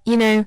You know,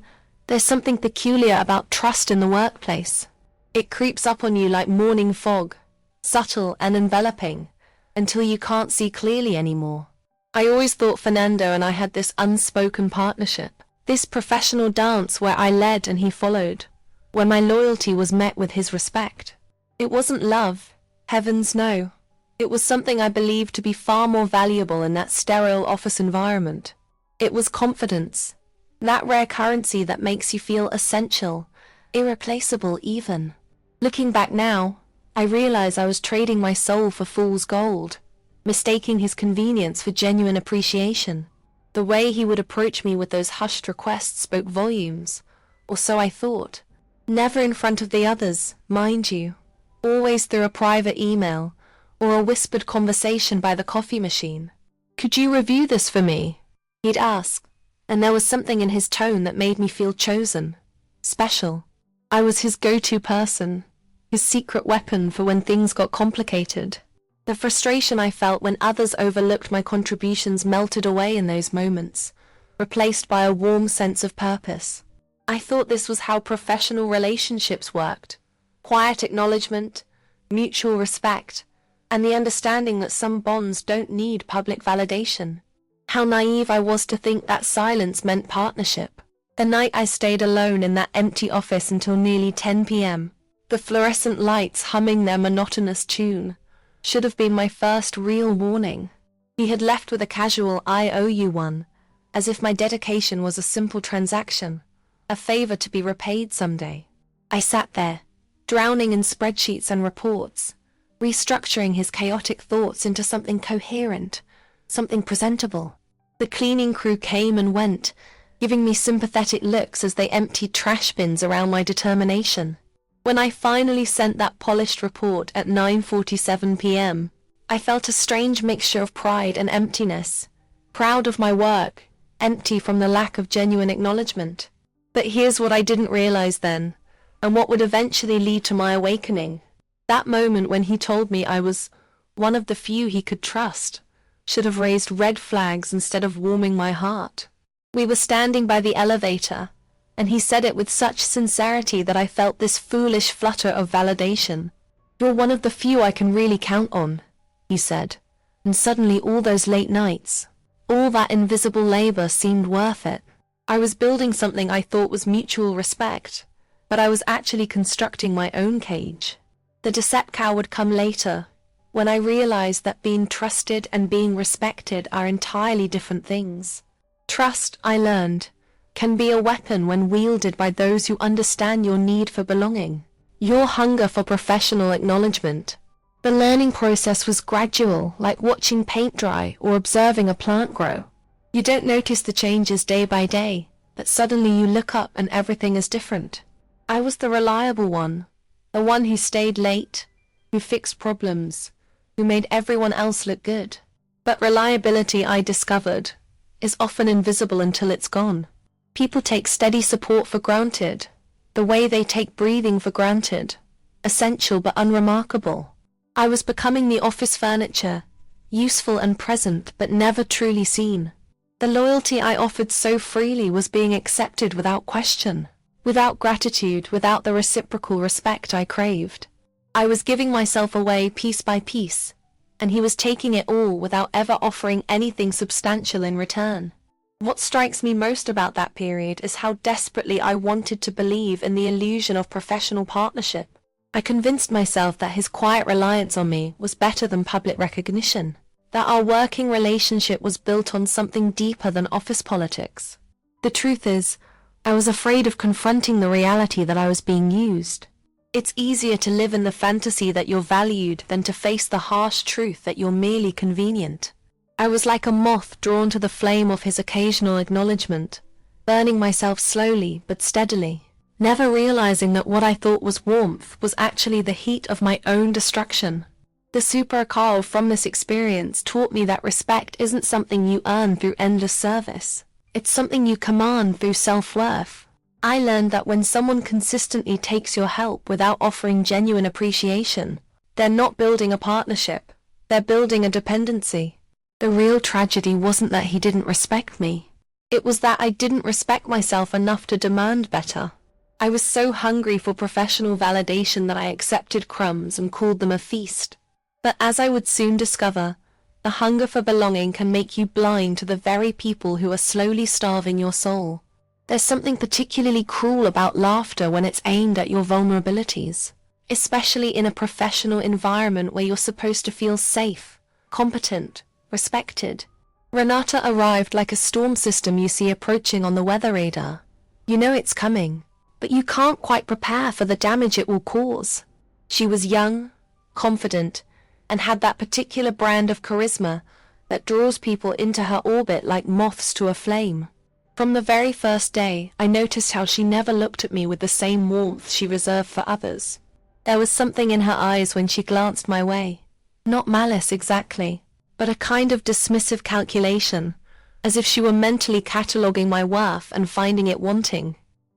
there's something peculiar about trust in the workplace. It creeps up on you like morning fog, subtle and enveloping, until you can't see clearly anymore. I always thought Fernando and I had this unspoken partnership, this professional dance where I led and he followed, where my loyalty was met with his respect. It wasn't love, heavens no. It was something I believed to be far more valuable in that sterile office environment. It was confidence, that rare currency that makes you feel essential, irreplaceable even. Looking back now, I realize I was trading my soul for fool's gold, mistaking his convenience for genuine appreciation. The way he would approach me with those hushed requests spoke volumes, or so I thought. Never in front of the others, mind you. Always through a private email, or a whispered conversation by the coffee machine. "Could you review this for me?" he'd ask, and there was something in his tone that made me feel chosen, special. I was his go-to person, his secret weapon for when things got complicated. The frustration I felt when others overlooked my contributions melted away in those moments, replaced by a warm sense of purpose. I thought this was how professional relationships worked. Quiet acknowledgement, mutual respect, and the understanding that some bonds don't need public validation. How naive I was to think that silence meant partnership. The night I stayed alone in that empty office until nearly 10 p.m., the fluorescent lights humming their monotonous tune, should have been my first real warning. He had left with a casual "I owe you one," as if my dedication was a simple transaction, a favor to be repaid someday. I sat there, drowning in spreadsheets and reports, restructuring his chaotic thoughts into something coherent, something presentable. The cleaning crew came and went, giving me sympathetic looks as they emptied trash bins around my determination. When I finally sent that polished report at 9:47 p.m., I felt a strange mixture of pride and emptiness. Proud of my work, empty from the lack of genuine acknowledgement. But here's what I didn't realize then, and what would eventually lead to my awakening. That moment when he told me I was one of the few he could trust should have raised red flags instead of warming my heart. We were standing by the elevator, and he said it with such sincerity that I felt this foolish flutter of validation. "You're one of the few I can really count on," he said, and suddenly all those late nights, all that invisible labor seemed worth it. I was building something I thought was mutual respect, but I was actually constructing my own cage. The decepcow would come later, when I realized that being trusted and being respected are entirely different things. Trust, I learned, can be a weapon when wielded by those who understand your need for belonging, your hunger for professional acknowledgement. The learning process was gradual, like watching paint dry or observing a plant grow. You don't notice the changes day by day, but suddenly you look up and everything is different. I was the reliable one, the one who stayed late, who fixed problems, who made everyone else look good. But reliability, I discovered, is often invisible until it's gone. People take steady support for granted, the way they take breathing for granted, essential but unremarkable. I was becoming the office furniture, useful and present but never truly seen. The loyalty I offered so freely was being accepted without question, without gratitude, without the reciprocal respect I craved. I was giving myself away piece by piece, and he was taking it all without ever offering anything substantial in return. What strikes me most about that period is how desperately I wanted to believe in the illusion of professional partnership. I convinced myself that his quiet reliance on me was better than public recognition, that our working relationship was built on something deeper than office politics. The truth is, I was afraid of confronting the reality that I was being used. It's easier to live in the fantasy that you're valued than to face the harsh truth that you're merely convenient. I was like a moth drawn to the flame of his occasional acknowledgement, burning myself slowly but steadily, never realizing that what I thought was warmth was actually the heat of my own destruction. The supercar from this experience taught me that respect isn't something you earn through endless service. It's something you command through self-worth. I learned that when someone consistently takes your help without offering genuine appreciation, they're not building a partnership, they're building a dependency. The real tragedy wasn't that he didn't respect me. It was that I didn't respect myself enough to demand better. I was so hungry for professional validation that I accepted crumbs and called them a feast. But as I would soon discover, the hunger for belonging can make you blind to the very people who are slowly starving your soul. There's something particularly cruel about laughter when it's aimed at your vulnerabilities, especially in a professional environment where you're supposed to feel safe, competent, respected. Renata arrived like a storm system you see approaching on the weather radar. You know it's coming, but you can't quite prepare for the damage it will cause. She was young, confident, and had that particular brand of charisma that draws people into her orbit like moths to a flame. From the very first day, I noticed how she never looked at me with the same warmth she reserved for others. There was something in her eyes when she glanced my way. Not malice exactly, but a kind of dismissive calculation, as if she were mentally cataloguing my worth and finding it wanting.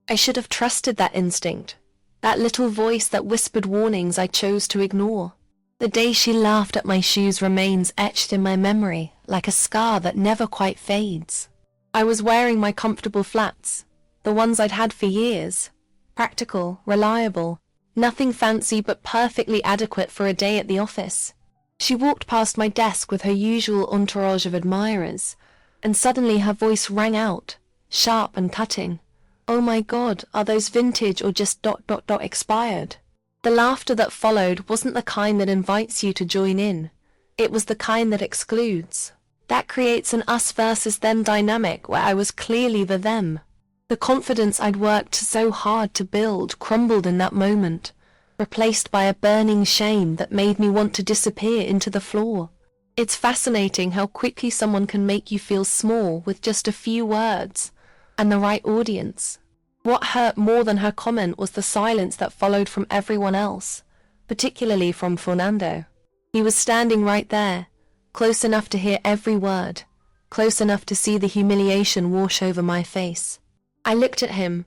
I should have trusted that instinct, that little voice that whispered warnings I chose to ignore. The day she laughed at my shoes remains etched in my memory like a scar that never quite fades. I was wearing my comfortable flats, the ones I'd had for years. Practical, reliable, nothing fancy but perfectly adequate for a day at the office. She walked past my desk with her usual entourage of admirers, and suddenly her voice rang out, sharp and cutting. "Oh my God, are those vintage or just ... expired?" The laughter that followed wasn't the kind that invites you to join in. It was the kind that excludes. That creates an us versus them dynamic where I was clearly the them. The confidence I'd worked so hard to build crumbled in that moment, replaced by a burning shame that made me want to disappear into the floor. It's fascinating how quickly someone can make you feel small with just a few words and the right audience. What hurt more than her comment was the silence that followed from everyone else, particularly from Fernando. He was standing right there, close enough to hear every word, close enough to see the humiliation wash over my face. I looked at him,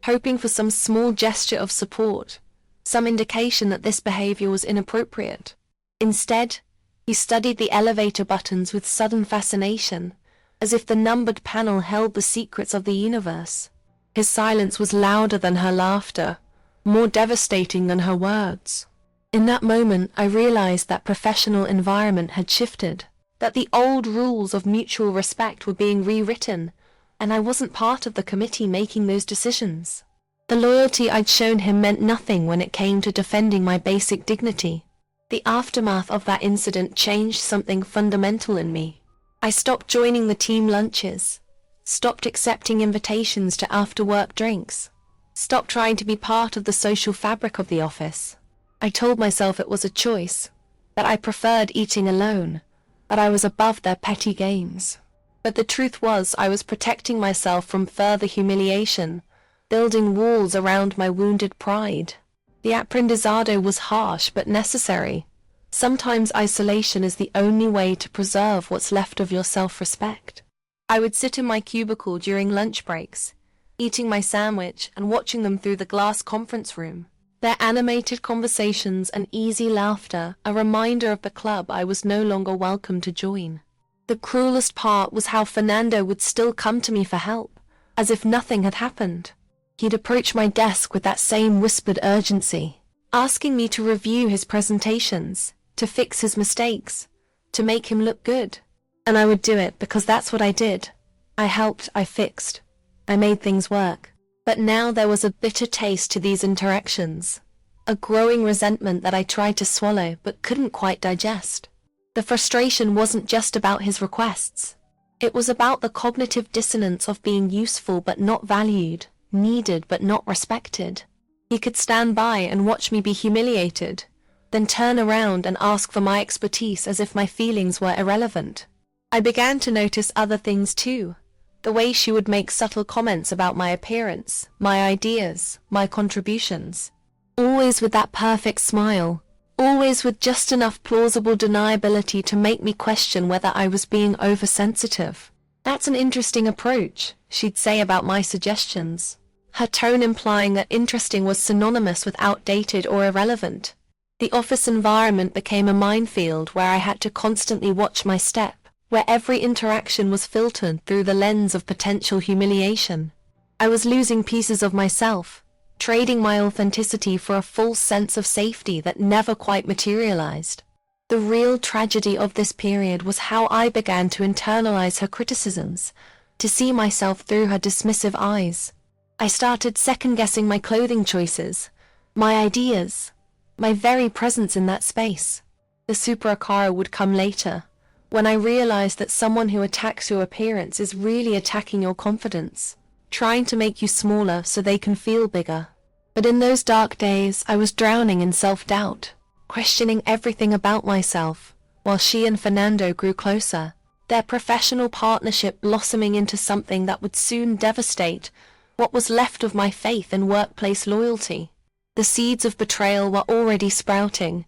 hoping for some small gesture of support, some indication that this behavior was inappropriate. Instead, he studied the elevator buttons with sudden fascination, as if the numbered panel held the secrets of the universe. His silence was louder than her laughter, more devastating than her words. In that moment, I realized that professional environment had shifted, that the old rules of mutual respect were being rewritten, and I wasn't part of the committee making those decisions. The loyalty I'd shown him meant nothing when it came to defending my basic dignity. The aftermath of that incident changed something fundamental in me. I stopped joining the team lunches, stopped accepting invitations to after-work drinks, stopped trying to be part of the social fabric of the office. I told myself it was a choice, that I preferred eating alone, that I was above their petty games. But the truth was I was protecting myself from further humiliation, building walls around my wounded pride. The apprendizado was harsh but necessary. Sometimes isolation is the only way to preserve what's left of your self-respect. I would sit in my cubicle during lunch breaks, eating my sandwich and watching them through the glass conference room. Their animated conversations and easy laughter, a reminder of the club I was no longer welcome to join. The cruelest part was how Fernando would still come to me for help, as if nothing had happened. He'd approach my desk with that same whispered urgency, asking me to review his presentations, to fix his mistakes, to make him look good. And I would do it because that's what I did. I helped, I fixed, I made things work. But now there was a bitter taste to these interactions, a growing resentment that I tried to swallow but couldn't quite digest. The frustration wasn't just about his requests. It was about the cognitive dissonance of being useful but not valued, needed but not respected. He could stand by and watch me be humiliated, then turn around and ask for my expertise as if my feelings were irrelevant. I began to notice other things too. The way she would make subtle comments about my appearance, my ideas, my contributions. Always with that perfect smile, always with just enough plausible deniability to make me question whether I was being oversensitive. "That's an interesting approach," she'd say about my suggestions, her tone implying that interesting was synonymous with outdated or irrelevant. The office environment became a minefield where I had to constantly watch my step, where every interaction was filtered through the lens of potential humiliation. I was losing pieces of myself, trading my authenticity for a false sense of safety that never quite materialized. The real tragedy of this period was how I began to internalize her criticisms, to see myself through her dismissive eyes. I started second-guessing my clothing choices, my ideas, my very presence in that space. The supercar would come later, when I realized that someone who attacks your appearance is really attacking your confidence, trying to make you smaller so they can feel bigger. But in those dark days, I was drowning in self-doubt, questioning everything about myself, while she and Fernando grew closer, their professional partnership blossoming into something that would soon devastate what was left of my faith and workplace loyalty. The seeds of betrayal were already sprouting,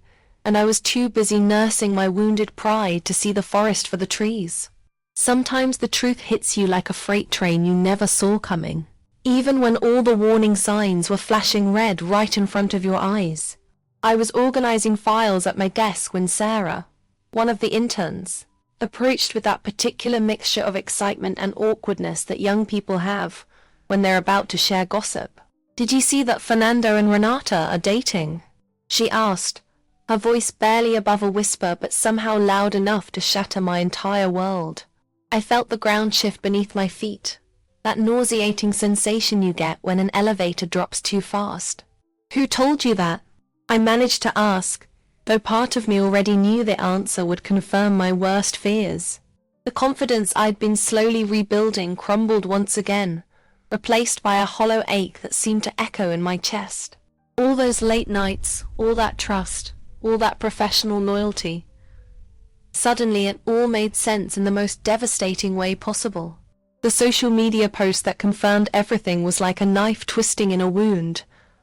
and I was too busy nursing my wounded pride to see the forest for the trees. Sometimes the truth hits you like a freight train you never saw coming, even when all the warning signs were flashing red right in front of your eyes. I was organizing files at my desk when Sarah, one of the interns, approached with that particular mixture of excitement and awkwardness that young people have when they're about to share gossip. "Did you see that Fernando and Renata are dating?" she asked, her voice barely above a whisper but somehow loud enough to shatter my entire world. I felt the ground shift beneath my feet, that nauseating sensation you get when an elevator drops too fast. "Who told you that?" I managed to ask, though part of me already knew the answer would confirm my worst fears. The confidence I'd been slowly rebuilding crumbled once again, replaced by a hollow ache that seemed to echo in my chest. All those late nights, all that trust, all that professional loyalty. Suddenly it all made sense in the most devastating way possible. The social media post that confirmed everything was like a knife twisting in a wound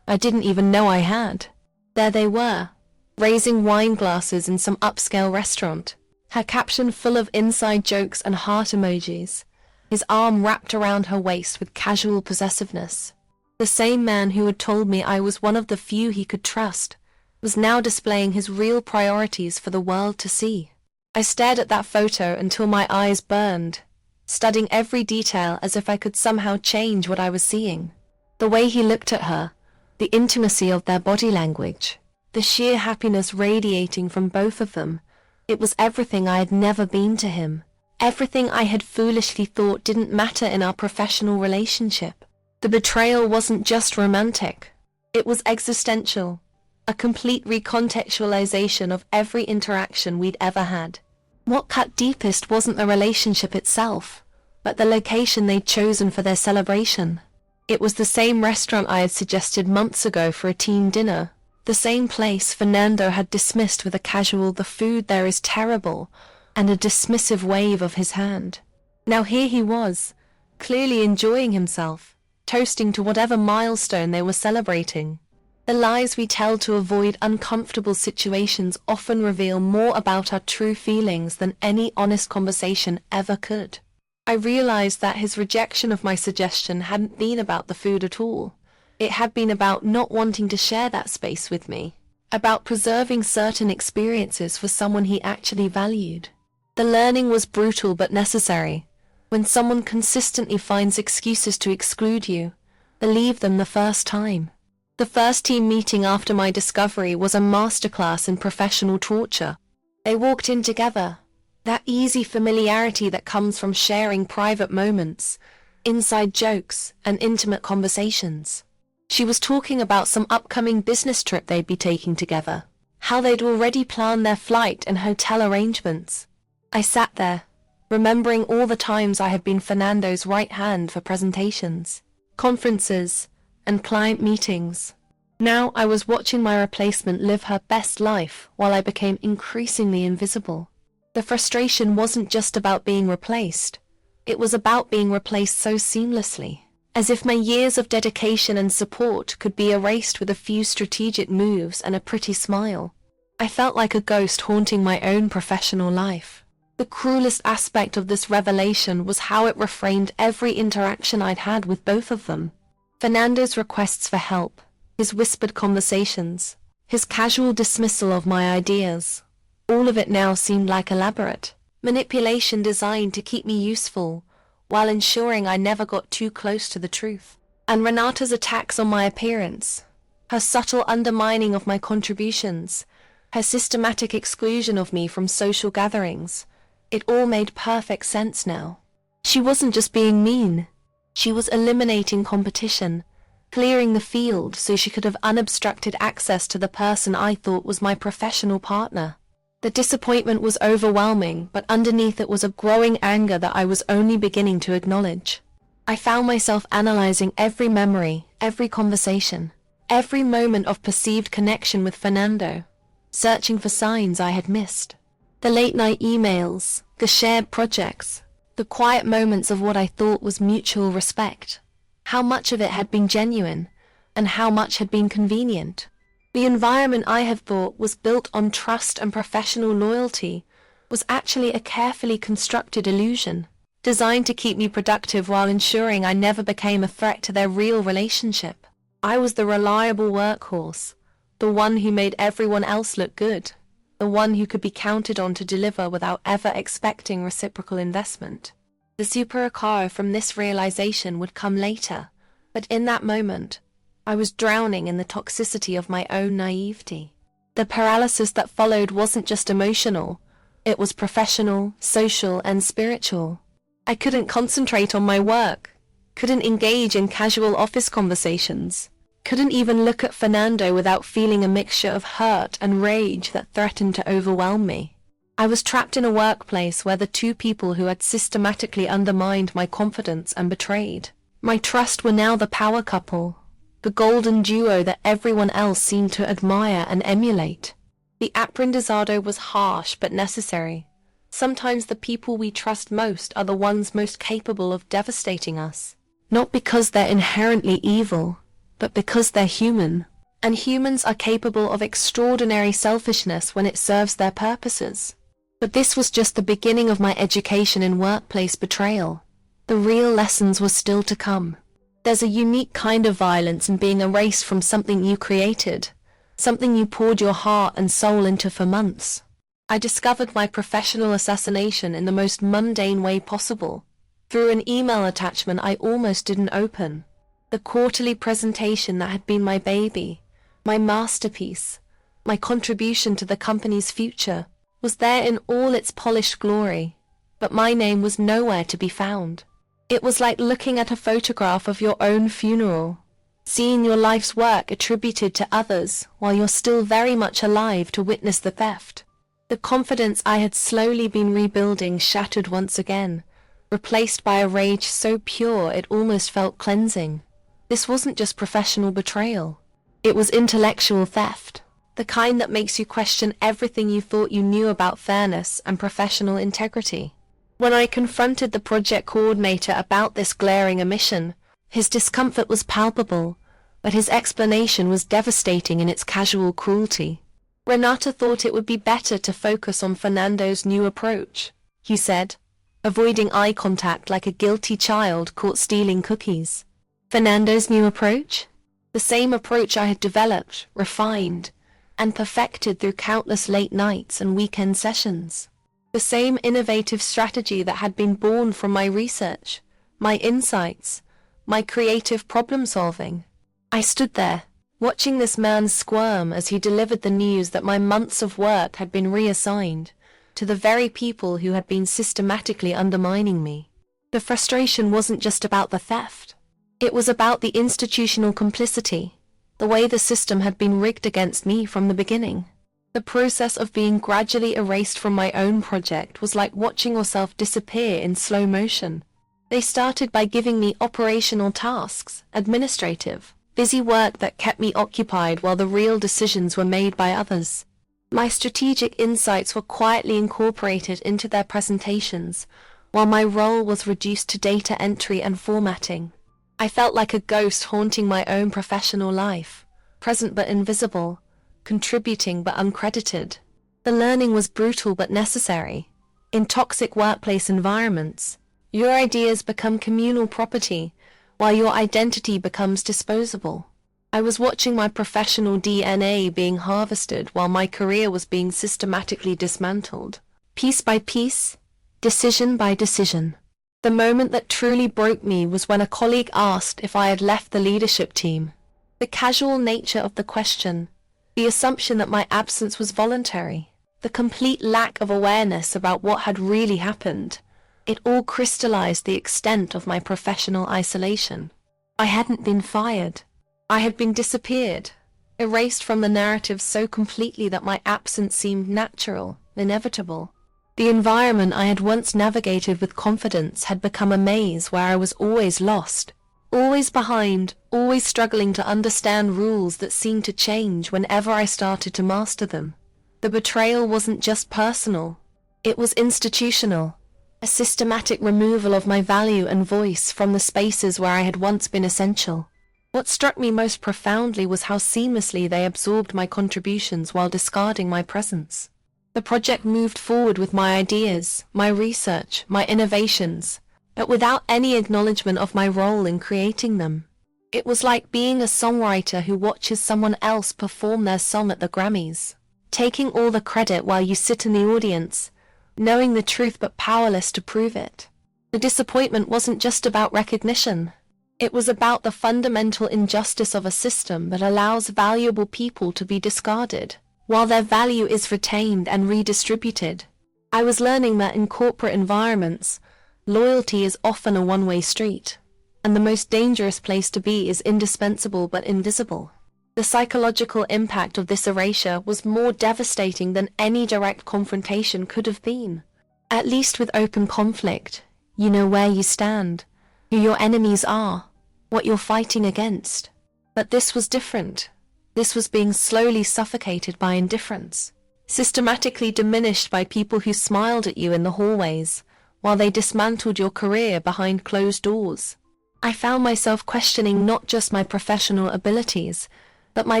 I didn't even know I had. There they were, raising wine glasses in some upscale restaurant, her caption full of inside jokes and heart emojis, his arm wrapped around her waist with casual possessiveness. The same man who had told me I was one of the few he could trust was now displaying his real priorities for the world to see. I stared at that photo until my eyes burned, studying every detail as if I could somehow change what I was seeing. The way he looked at her, the intimacy of their body language, the sheer happiness radiating from both of them. It was everything I had never been to him, everything I had foolishly thought didn't matter in our professional relationship. The betrayal wasn't just romantic, it was existential, a complete recontextualization of every interaction we'd ever had. What cut deepest wasn't the relationship itself, but the location they'd chosen for their celebration. It was the same restaurant I had suggested months ago for a team dinner, the same place Fernando had dismissed with a casual "the food there is terrible" and a dismissive wave of his hand. Now here he was, clearly enjoying himself, toasting to whatever milestone they were celebrating. The lies we tell to avoid uncomfortable situations often reveal more about our true feelings than any honest conversation ever could. I realized that his rejection of my suggestion hadn't been about the food at all. It had been about not wanting to share that space with me, about preserving certain experiences for someone he actually valued. The learning was brutal but necessary. When someone consistently finds excuses to exclude you, believe them the first time. The first team meeting after my discovery was a masterclass in professional torture. They walked in together, that easy familiarity that comes from sharing private moments, inside jokes, and intimate conversations. She was talking about some upcoming business trip they'd be taking together, how they'd already planned their flight and hotel arrangements. I sat there, remembering all the times I had been Fernando's right hand for presentations, conferences, and client meetings. Now I was watching my replacement live her best life while I became increasingly invisible. The frustration wasn't just about being replaced. It was about being replaced so seamlessly, as if my years of dedication and support could be erased with a few strategic moves and a pretty smile. I felt like a ghost haunting my own professional life. The cruelest aspect of this revelation was how it reframed every interaction I'd had with both of them. Fernando's requests for help, his whispered conversations, his casual dismissal of my ideas, all of it now seemed like elaborate, Manipulation designed to keep me useful, while ensuring I never got too close to the truth. And Renata's attacks on my appearance, her subtle undermining of my contributions, her systematic exclusion of me from social gatherings, it all made perfect sense now. She wasn't just being mean. She was eliminating competition, clearing the field so she could have unobstructed access to the person I thought was my professional partner. The disappointment was overwhelming, but underneath it was a growing anger that I was only beginning to acknowledge. I found myself analyzing every memory, every conversation, every moment of perceived connection with Fernando, searching for signs I had missed. The late-night emails, the shared projects, the quiet moments of what I thought was mutual respect. How much of it had been genuine, and how much had been convenient. The environment I had thought was built on trust and professional loyalty was actually a carefully constructed illusion, designed to keep me productive while ensuring I never became a threat to their real relationship. I was the reliable workhorse, the one who made everyone else look good, the one who could be counted on to deliver without ever expecting reciprocal investment. The supercar from this realization would come later, but in that moment, I was drowning in the toxicity of my own naivety. The paralysis that followed wasn't just emotional, it was professional, social, and spiritual. I couldn't concentrate on my work, couldn't engage in casual office conversations, couldn't even look at Fernando without feeling a mixture of hurt and rage that threatened to overwhelm me. I was trapped in a workplace where the two people who had systematically undermined my confidence and betrayed my trust were now the power couple, the golden duo that everyone else seemed to admire and emulate. The apprendizado was harsh but necessary. Sometimes the people we trust most are the ones most capable of devastating us. Not because they're inherently evil, but because they're human. And humans are capable of extraordinary selfishness when it serves their purposes. But this was just the beginning of my education in workplace betrayal. The real lessons were still to come. There's a unique kind of violence in being erased from something you created, something you poured your heart and soul into for months. I discovered my professional assassination in the most mundane way possible, through an email attachment I almost didn't open. The quarterly presentation that had been my baby, my masterpiece, my contribution to the company's future, was there in all its polished glory, but my name was nowhere to be found. It was like looking at a photograph of your own funeral, seeing your life's work attributed to others while you're still very much alive to witness the theft. The confidence I had slowly been rebuilding shattered once again, replaced by a rage so pure it almost felt cleansing. This wasn't just professional betrayal. It was intellectual theft, the kind that makes you question everything you thought you knew about fairness and professional integrity. When I confronted the project coordinator about this glaring omission, his discomfort was palpable, but his explanation was devastating in its casual cruelty. Renata thought it would be better to focus on Fernando's new approach, he said, avoiding eye contact like a guilty child caught stealing cookies. Fernando's new approach? The same approach I had developed, refined, and perfected through countless late nights and weekend sessions. The same innovative strategy that had been born from my research, my insights, my creative problem-solving. I stood there, watching this man squirm as he delivered the news that my months of work had been reassigned to the very people who had been systematically undermining me. The frustration wasn't just about the theft. It was about the institutional complicity, the way the system had been rigged against me from the beginning. The process of being gradually erased from my own project was like watching yourself disappear in slow motion. They started by giving me operational tasks, administrative, busy work that kept me occupied while the real decisions were made by others. My strategic insights were quietly incorporated into their presentations, while my role was reduced to data entry and formatting. I felt like a ghost haunting my own professional life, present but invisible, contributing but uncredited. The learning was brutal but necessary. In toxic workplace environments, your ideas become communal property, while your identity becomes disposable. I was watching my professional DNA being harvested while my career was being systematically dismantled. Piece by piece, decision by decision. The moment that truly broke me was when a colleague asked if I had left the leadership team. The casual nature of the question, the assumption that my absence was voluntary, the complete lack of awareness about what had really happened, it all crystallized the extent of my professional isolation. I hadn't been fired. I had been disappeared, erased from the narrative so completely that my absence seemed natural, inevitable. The environment I had once navigated with confidence had become a maze where I was always lost, always behind, always struggling to understand rules that seemed to change whenever I started to master them. The betrayal wasn't just personal, it was institutional, a systematic removal of my value and voice from the spaces where I had once been essential. What struck me most profoundly was how seamlessly they absorbed my contributions while discarding my presence. The project moved forward with my ideas, my research, my innovations, but without any acknowledgement of my role in creating them. It was like being a songwriter who watches someone else perform their song at the Grammys, taking all the credit while you sit in the audience, knowing the truth but powerless to prove it. The disappointment wasn't just about recognition. It was about the fundamental injustice of a system that allows valuable people to be discarded, while their value is retained and redistributed. I was learning that in corporate environments, loyalty is often a one-way street, and the most dangerous place to be is indispensable but invisible. The psychological impact of this erasure was more devastating than any direct confrontation could have been. At least with open conflict, you know where you stand, who your enemies are, what you're fighting against. But this was different. This was being slowly suffocated by indifference, systematically diminished by people who smiled at you in the hallways, while they dismantled your career behind closed doors. I found myself questioning not just my professional abilities, but my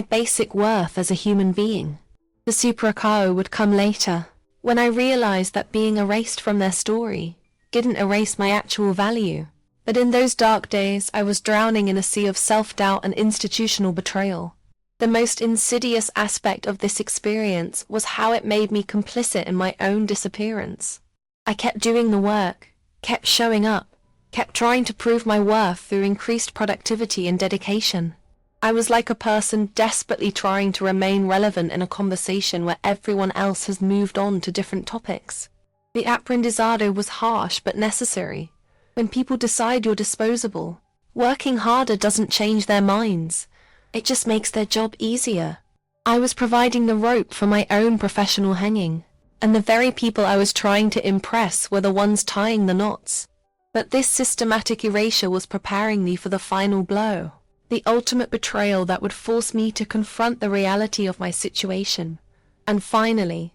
basic worth as a human being. The supercao would come later, when I realized that being erased from their story didn't erase my actual value. But in those dark days, I was drowning in a sea of self-doubt and institutional betrayal. The most insidious aspect of this experience was how it made me complicit in my own disappearance. I kept doing the work, kept showing up, kept trying to prove my worth through increased productivity and dedication. I was like a person desperately trying to remain relevant in a conversation where everyone else has moved on to different topics. The apprendizado was harsh but necessary. When people decide you're disposable, working harder doesn't change their minds. It just makes their job easier. I was providing the rope for my own professional hanging, and the very people I was trying to impress were the ones tying the knots. But this systematic erasure was preparing me for the final blow, the ultimate betrayal that would force me to confront the reality of my situation, and finally,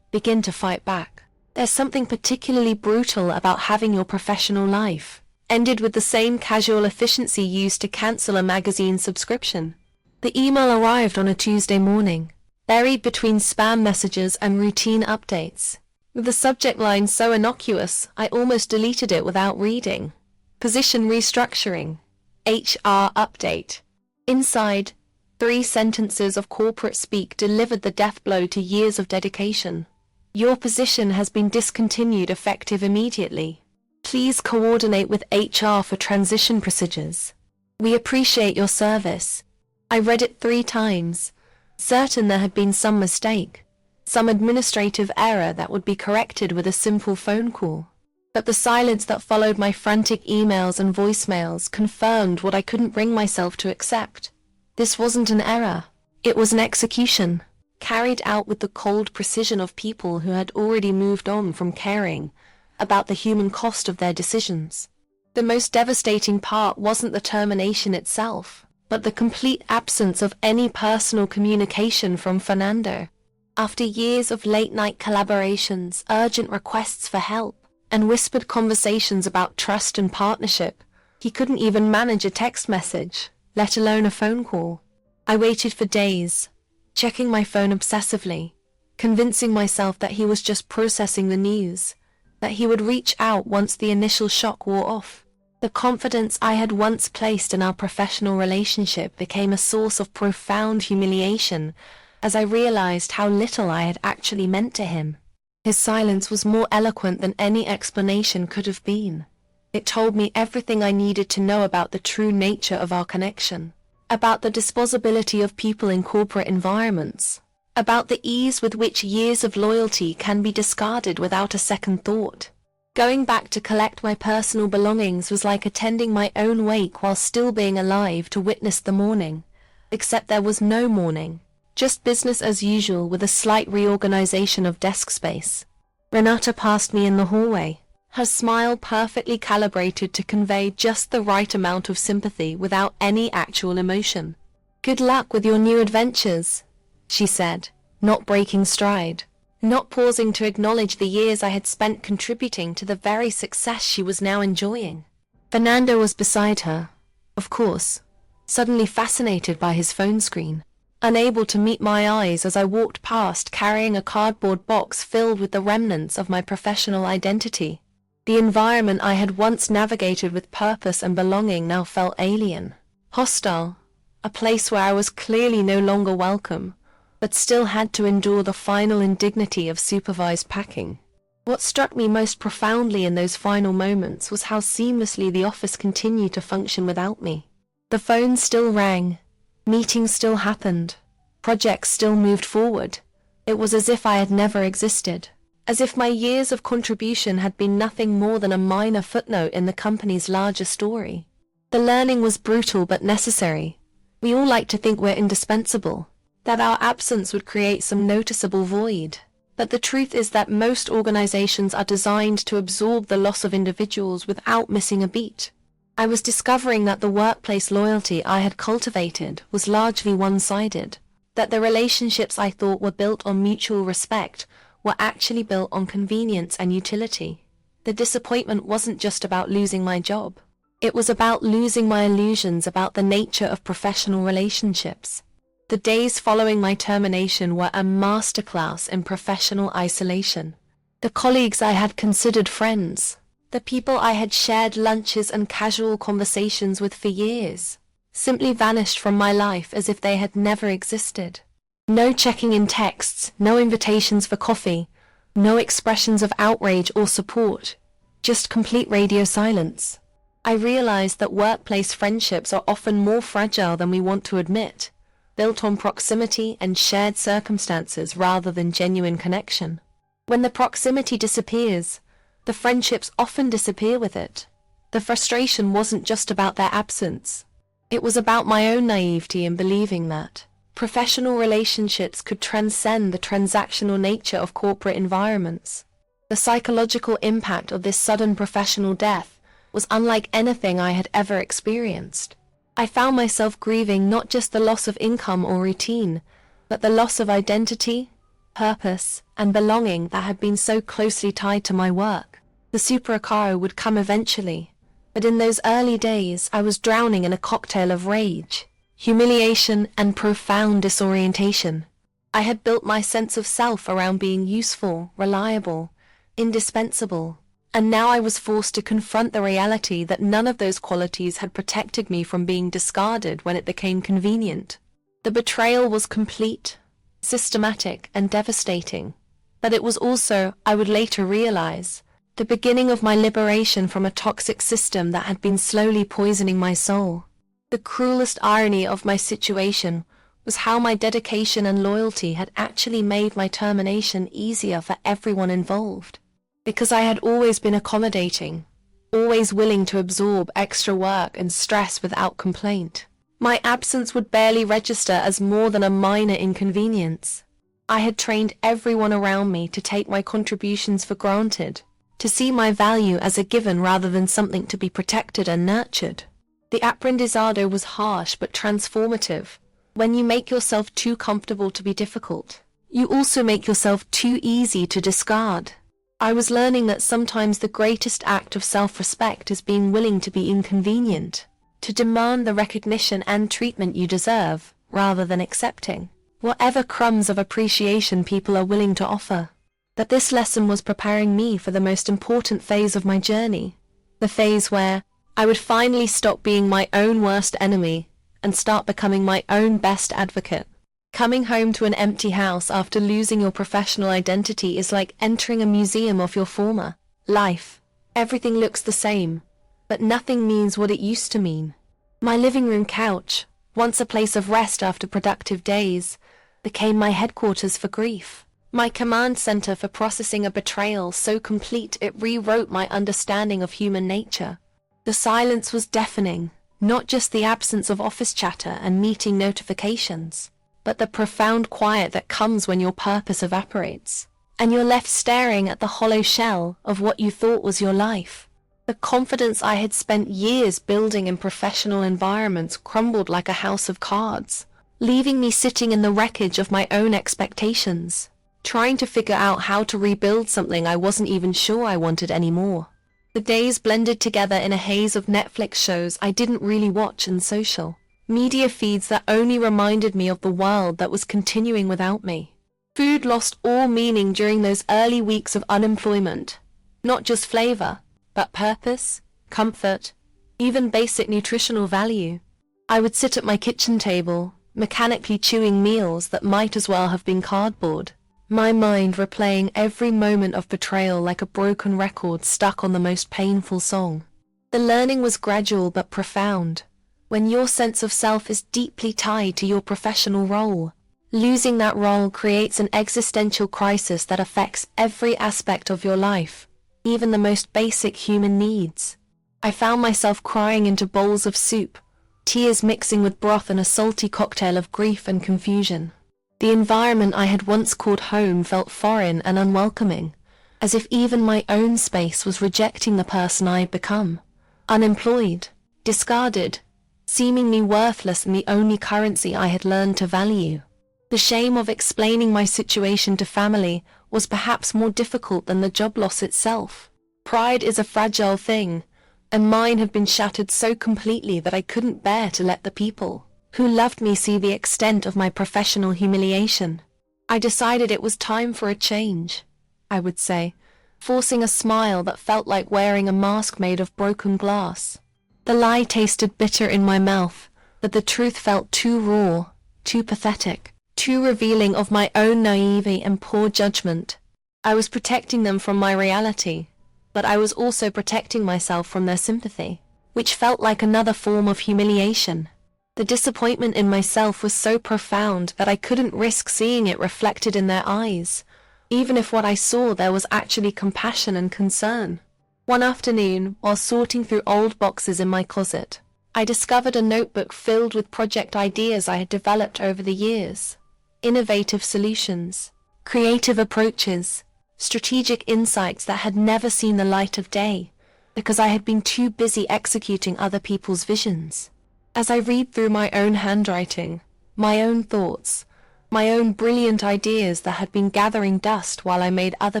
begin to fight back. There's something particularly brutal about having your professional life ended with the same casual efficiency used to cancel a magazine subscription. The email arrived on a Tuesday morning, buried between spam messages and routine updates. With the subject line so innocuous, I almost deleted it without reading. Position restructuring. HR update. Inside, 3 sentences of corporate speak delivered the death blow to years of dedication. Your position has been discontinued effective immediately. Please coordinate with HR for transition procedures. We appreciate your service. I read it 3 times, certain there had been some mistake, some administrative error that would be corrected with a simple phone call. But the silence that followed my frantic emails and voicemails confirmed what I couldn't bring myself to accept. This wasn't an error. It was an execution, carried out with the cold precision of people who had already moved on from caring about the human cost of their decisions. The most devastating part wasn't the termination itself, but the complete absence of any personal communication from Fernando. After years of late-night collaborations, urgent requests for help, and whispered conversations about trust and partnership, he couldn't even manage a text message, let alone a phone call. I waited for days, checking my phone obsessively, convincing myself that he was just processing the news, that he would reach out once the initial shock wore off. The confidence I had once placed in our professional relationship became a source of profound humiliation as I realized how little I had actually meant to him. His silence was more eloquent than any explanation could have been. It told me everything I needed to know about the true nature of our connection, about the disposability of people in corporate environments, about the ease with which years of loyalty can be discarded without a second thought. Going back to collect my personal belongings was like attending my own wake while still being alive to witness the morning. Except there was no morning, just business as usual with a slight reorganization of desk space. Renata passed me in the hallway, her smile perfectly calibrated to convey just the right amount of sympathy without any actual emotion. "Good luck with your new adventures," she said, not breaking stride, not pausing to acknowledge the years I had spent contributing to the very success she was now enjoying. Fernando was beside her, of course, suddenly fascinated by his phone screen, unable to meet my eyes as I walked past carrying a cardboard box filled with the remnants of my professional identity. The environment I had once navigated with purpose and belonging now felt alien, hostile, a place where I was clearly no longer welcome, but still had to endure the final indignity of supervised packing. What struck me most profoundly in those final moments was how seamlessly the office continued to function without me. The phone still rang, meetings still happened, projects still moved forward. It was as if I had never existed, as if my years of contribution had been nothing more than a minor footnote in the company's larger story. The learning was brutal but necessary. We all like to think we're indispensable, that our absence would create some noticeable void. But the truth is that most organizations are designed to absorb the loss of individuals without missing a beat. I was discovering that the workplace loyalty I had cultivated was largely one-sided, that the relationships I thought were built on mutual respect were actually built on convenience and utility. The disappointment wasn't just about losing my job. It was about losing my illusions about the nature of professional relationships. The days following my termination were a masterclass in professional isolation. The colleagues I had considered friends, the people I had shared lunches and casual conversations with for years, simply vanished from my life as if they had never existed. No checking in texts, no invitations for coffee, no expressions of outrage or support, just complete radio silence. I realized that workplace friendships are often more fragile than we want to admit, built on proximity and shared circumstances rather than genuine connection. When the proximity disappears, the friendships often disappear with it. The frustration wasn't just about their absence. It was about my own naivety in believing that professional relationships could transcend the transactional nature of corporate environments. The psychological impact of this sudden professional death was unlike anything I had ever experienced. I found myself grieving not just the loss of income or routine, but the loss of identity, purpose, and belonging that had been so closely tied to my work. The supercaro would come eventually, but in those early days I was drowning in a cocktail of rage, humiliation, and profound disorientation. I had built my sense of self around being useful, reliable, indispensable, and now I was forced to confront the reality that none of those qualities had protected me from being discarded when it became convenient. The betrayal was complete, systematic, and devastating, but it was also, I would later realize, the beginning of my liberation from a toxic system that had been slowly poisoning my soul. The cruelest irony of my situation was how my dedication and loyalty had actually made my termination easier for everyone involved. Because I had always been accommodating, always willing to absorb extra work and stress without complaint, my absence would barely register as more than a minor inconvenience. I had trained everyone around me to take my contributions for granted, to see my value as a given rather than something to be protected and nurtured. The apprendizado was harsh but transformative. When you make yourself too comfortable to be difficult, you also make yourself too easy to discard. I was learning that sometimes the greatest act of self-respect is being willing to be inconvenient, to demand the recognition and treatment you deserve, rather than accepting whatever crumbs of appreciation people are willing to offer. That this lesson was preparing me for the most important phase of my journey, the phase where I would finally stop being my own worst enemy and start becoming my own best advocate. Coming home to an empty house after losing your professional identity is like entering a museum of your former life. Everything looks the same, but nothing means what it used to mean. My living room couch, once a place of rest after productive days, became my headquarters for grief. My command center for processing a betrayal so complete it rewrote my understanding of human nature. The silence was deafening, not just the absence of office chatter and meeting notifications, but the profound quiet that comes when your purpose evaporates, and you're left staring at the hollow shell of what you thought was your life. The confidence I had spent years building in professional environments crumbled like a house of cards, leaving me sitting in the wreckage of my own expectations, trying to figure out how to rebuild something I wasn't even sure I wanted anymore. The days blended together in a haze of Netflix shows I didn't really watch and social media feeds that only reminded me of the world that was continuing without me. Food lost all meaning during those early weeks of unemployment. Not just flavor, but purpose, comfort, even basic nutritional value. I would sit at my kitchen table, mechanically chewing meals that might as well have been cardboard, my mind replaying every moment of betrayal like a broken record stuck on the most painful song. The learning was gradual but profound. When your sense of self is deeply tied to your professional role, losing that role creates an existential crisis that affects every aspect of your life, even the most basic human needs. I found myself crying into bowls of soup, tears mixing with broth in a salty cocktail of grief and confusion. The environment I had once called home felt foreign and unwelcoming, as if even my own space was rejecting the person I had become. Unemployed, discarded, seemingly worthless and the only currency I had learned to value. The shame of explaining my situation to family was perhaps more difficult than the job loss itself. Pride is a fragile thing, and mine had been shattered so completely that I couldn't bear to let the people who loved me see the extent of my professional humiliation. I decided it was time for a change, I would say, forcing a smile that felt like wearing a mask made of broken glass. The lie tasted bitter in my mouth, but the truth felt too raw, too pathetic, too revealing of my own naivety and poor judgment. I was protecting them from my reality, but I was also protecting myself from their sympathy, which felt like another form of humiliation. The disappointment in myself was so profound that I couldn't risk seeing it reflected in their eyes, even if what I saw there was actually compassion and concern. One afternoon, while sorting through old boxes in my closet, I discovered a notebook filled with project ideas I had developed over the years. Innovative solutions, creative approaches, strategic insights that had never seen the light of day, because I had been too busy executing other people's visions. As I read through my own handwriting, my own thoughts, my own brilliant ideas that had been gathering dust while I made other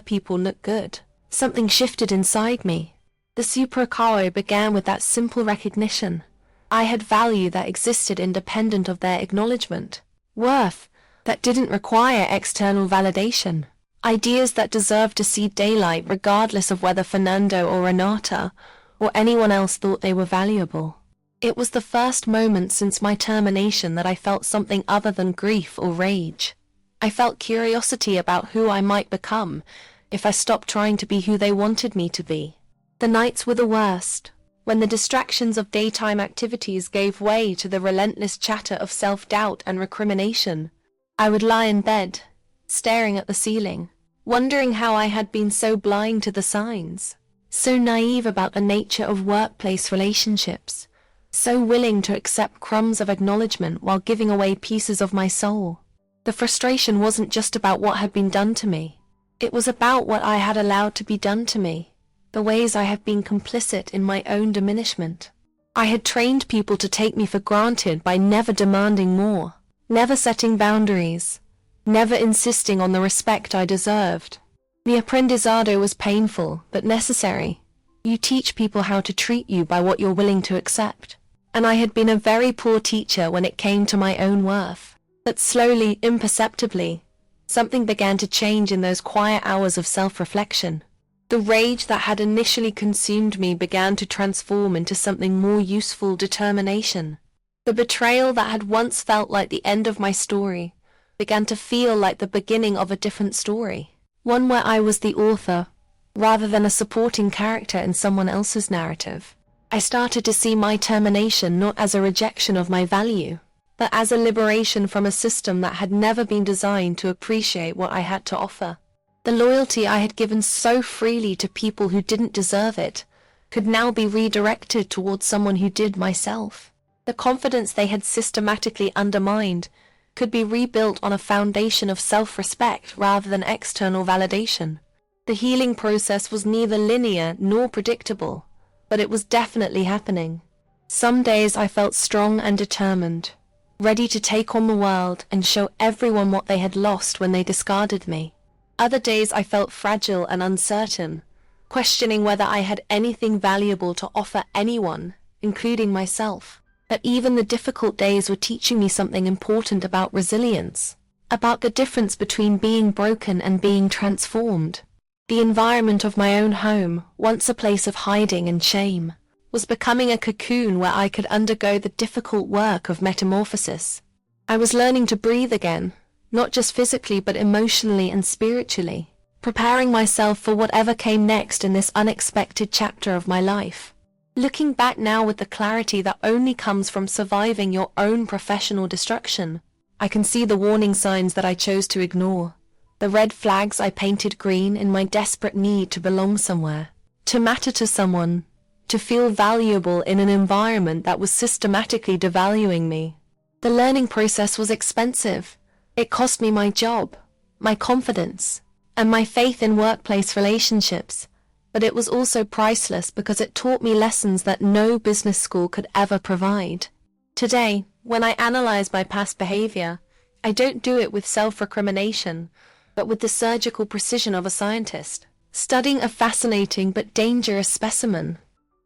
people look good, something shifted inside me. The superpower began with that simple recognition. I had value that existed independent of their acknowledgement, worth that didn't require external validation, ideas that deserved to see daylight regardless of whether Fernando or Renata or anyone else thought they were valuable. It was the first moment since my termination that I felt something other than grief or rage. I felt curiosity about who I might become if I stopped trying to be who they wanted me to be. The nights were the worst, when the distractions of daytime activities gave way to the relentless chatter of self-doubt and recrimination. I would lie in bed, staring at the ceiling, wondering how I had been so blind to the signs, so naive about the nature of workplace relationships, so willing to accept crumbs of acknowledgement while giving away pieces of my soul. The frustration wasn't just about what had been done to me. It was about what I had allowed to be done to me, the ways I had been complicit in my own diminishment. I had trained people to take me for granted by never demanding more, never setting boundaries, never insisting on the respect I deserved. The apprendizado was painful, but necessary. You teach people how to treat you by what you're willing to accept. And I had been a very poor teacher when it came to my own worth. But slowly, imperceptibly, something began to change in those quiet hours of self-reflection. The rage that had initially consumed me began to transform into something more useful: determination. The betrayal that had once felt like the end of my story began to feel like the beginning of a different story. One where I was the author, rather than a supporting character in someone else's narrative. I started to see my termination not as a rejection of my value, but as a liberation from a system that had never been designed to appreciate what I had to offer. The loyalty I had given so freely to people who didn't deserve it could now be redirected towards someone who did, myself. The confidence they had systematically undermined could be rebuilt on a foundation of self-respect rather than external validation. The healing process was neither linear nor predictable, but it was definitely happening. Some days I felt strong and determined, ready to take on the world and show everyone what they had lost when they discarded me. Other days I felt fragile and uncertain, questioning whether I had anything valuable to offer anyone, including myself. But even the difficult days were teaching me something important about resilience, about the difference between being broken and being transformed. The environment of my own home, once a place of hiding and shame, was becoming a cocoon where I could undergo the difficult work of metamorphosis. I was learning to breathe again, not just physically but emotionally and spiritually, preparing myself for whatever came next in this unexpected chapter of my life. Looking back now with the clarity that only comes from surviving your own professional destruction, I can see the warning signs that I chose to ignore, the red flags I painted green in my desperate need to belong somewhere, to matter to someone, to feel valuable in an environment that was systematically devaluing me. The learning process was expensive. It cost me my job, my confidence, and my faith in workplace relationships. But it was also priceless because it taught me lessons that no business school could ever provide. Today, when I analyze my past behavior, I don't do it with self-recrimination, but with the surgical precision of a scientist, studying a fascinating but dangerous specimen.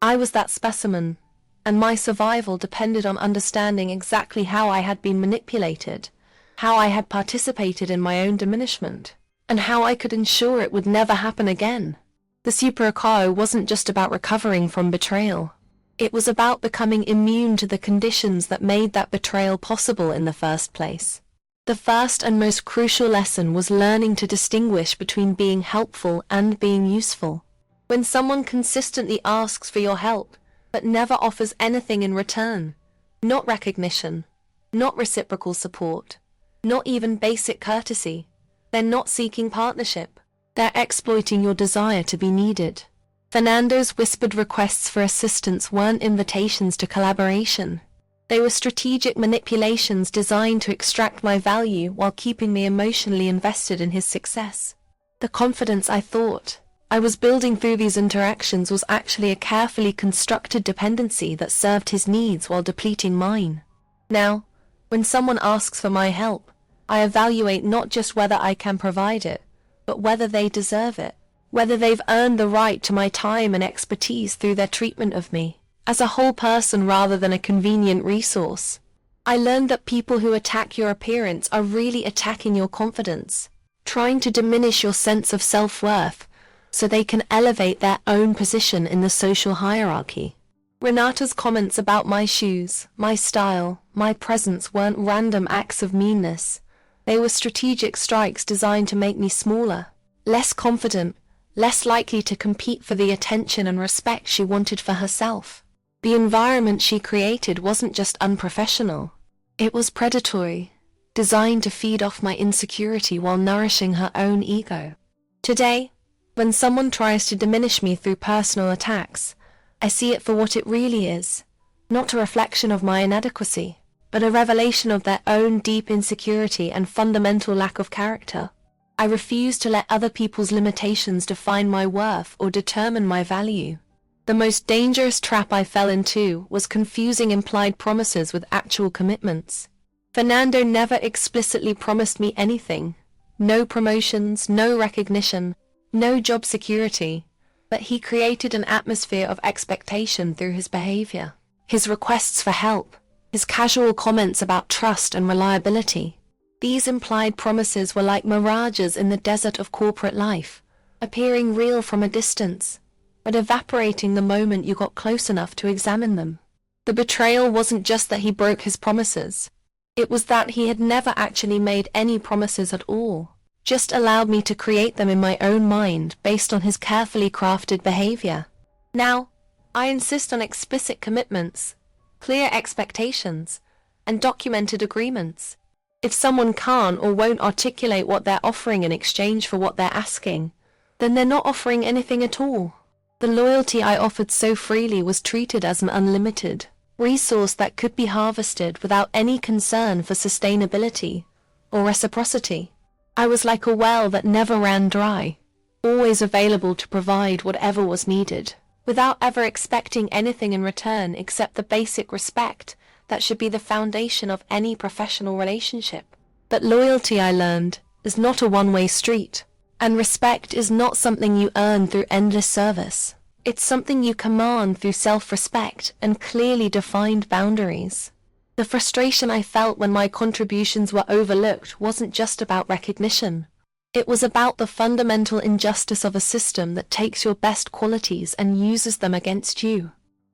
I was that specimen, and my survival depended on understanding exactly how I had been manipulated, how I had participated in my own diminishment, and how I could ensure it would never happen again. The supercar wasn't just about recovering from betrayal. It was about becoming immune to the conditions that made that betrayal possible in the first place. The first and most crucial lesson was learning to distinguish between being helpful and being useful. When someone consistently asks for your help, but never offers anything in return, not recognition, not reciprocal support, not even basic courtesy, they're not seeking partnership. They're exploiting your desire to be needed. Fernando's whispered requests for assistance weren't invitations to collaboration. They were strategic manipulations designed to extract my value while keeping me emotionally invested in his success. The confidence I thought I was building through these interactions was actually a carefully constructed dependency that served his needs while depleting mine. Now, when someone asks for my help, I evaluate not just whether I can provide it, but whether they deserve it, whether they've earned the right to my time and expertise through their treatment of me, as a whole person rather than a convenient resource. I learned that people who attack your appearance are really attacking your confidence, trying to diminish your sense of self-worth so they can elevate their own position in the social hierarchy. Renata's comments about my shoes, my style, my presence weren't random acts of meanness. They were strategic strikes designed to make me smaller, less confident, less likely to compete for the attention and respect she wanted for herself. The environment she created wasn't just unprofessional. It was predatory, designed to feed off my insecurity while nourishing her own ego. Today, when someone tries to diminish me through personal attacks, I see it for what it really is, not a reflection of my inadequacy, but a revelation of their own deep insecurity and fundamental lack of character. I refuse to let other people's limitations define my worth or determine my value. The most dangerous trap I fell into was confusing implied promises with actual commitments. Fernando never explicitly promised me anything. No promotions, no recognition, no job security, but he created an atmosphere of expectation through his behavior. His requests for help, his casual comments about trust and reliability. These implied promises were like mirages in the desert of corporate life, appearing real from a distance, but evaporating the moment you got close enough to examine them. The betrayal wasn't just that he broke his promises. It was that he had never actually made any promises at all, just allowed me to create them in my own mind based on his carefully crafted behavior. Now, I insist on explicit commitments, clear expectations, and documented agreements. If someone can't or won't articulate what they're offering in exchange for what they're asking, then they're not offering anything at all. The loyalty I offered so freely was treated as an unlimited resource that could be harvested without any concern for sustainability or reciprocity. I was like a well that never ran dry, always available to provide whatever was needed, without ever expecting anything in return except the basic respect that should be the foundation of any professional relationship. But loyalty, I learned, is not a one-way street, and respect is not something you earn through endless service. It's something you command through self-respect and clearly defined boundaries. The frustration I felt when my contributions were overlooked wasn't just about recognition. It was about the fundamental injustice of a system that takes your best qualities and uses them against you.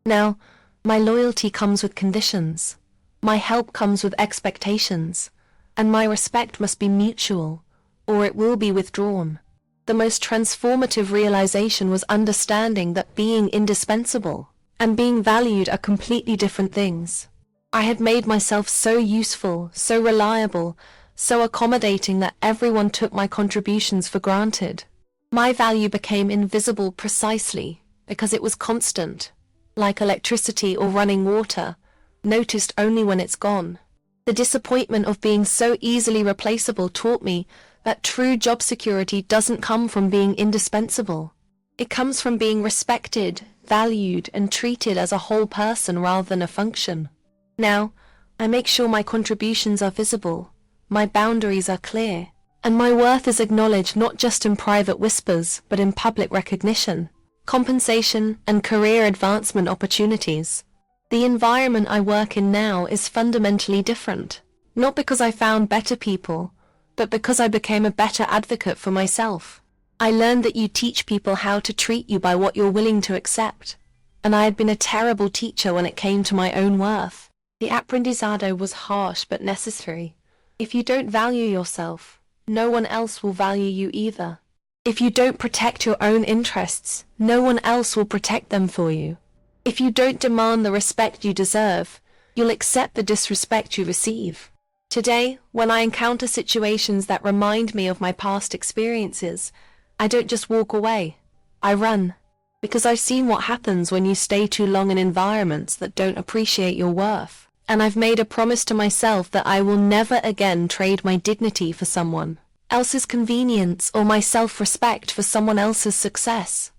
Now, my loyalty comes with conditions. My help comes with expectations. And my respect must be mutual, or it will be withdrawn. The most transformative realization was understanding that being indispensable and being valued are completely different things. I had made myself so useful, so reliable, so accommodating that everyone took my contributions for granted. My value became invisible precisely because it was constant, like electricity or running water, noticed only when it's gone. The disappointment of being so easily replaceable taught me that true job security doesn't come from being indispensable. It comes from being respected, valued, and treated as a whole person rather than a function. Now, I make sure my contributions are visible, my boundaries are clear, and my worth is acknowledged not just in private whispers but in public recognition, compensation, and career advancement opportunities. The environment I work in now is fundamentally different, not because I found better people, but because I became a better advocate for myself. I learned that you teach people how to treat you by what you're willing to accept, and I had been a terrible teacher when it came to my own worth. The apprendizado was harsh but necessary. If you don't value yourself, no one else will value you either. If you don't protect your own interests, no one else will protect them for you. If you don't demand the respect you deserve, you'll accept the disrespect you receive. Today, when I encounter situations that remind me of my past experiences, I don't just walk away. I run, because I've seen what happens when you stay too long in environments that don't appreciate your worth. And I've made a promise to myself that I will never again trade my dignity for someone else's convenience or my self-respect for someone else's success.